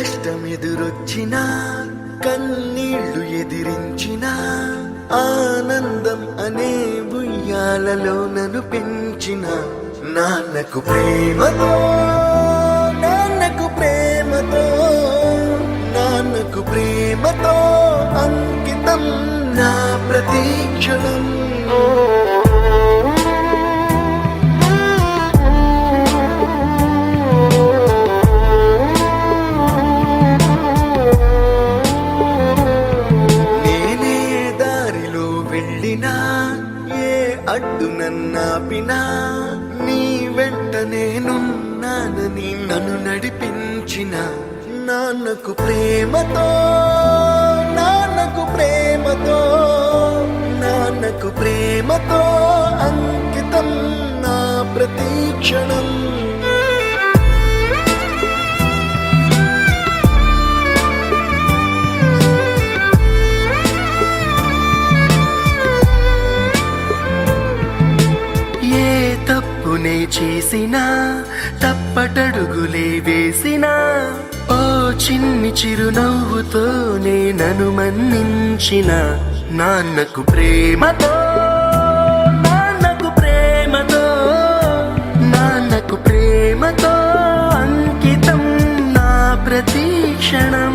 కష్టమెదురొచ్చినా కన్నీళ్లు ఎదిరించినా ఆనందం అనే ఉయ్యాలలో నన్ను పెంచిన నాన్నకు ప్రేమతో నాన్నకు ప్రేమతో నాన్నకు ప్రేమతో అంకితం నా ప్రతీక్షణం. నేనే దారిలో వెళ్ళినా ఏ అడ్డు నన్నాపినా నీ వెంట నేనున్నానని నన్ను నడిపించిన నాన్నకు ప్రేమతో నాన్నకు ప్రేమతో నాన్నకు ప్రేమతో అంకితం నా ప్రతీక్షణం. ఏ తప్పునే చేసినా తప్పటడుగులే వేసినా ఓ చిన్ని చిరునవ్వుతోనే నన్ను మన్నించిన నాన్నకు ప్రేమతో నాన్నకు ప్రేమతో నాన్నకు ప్రేమతో అంకితం నా ప్రతీక్షణం.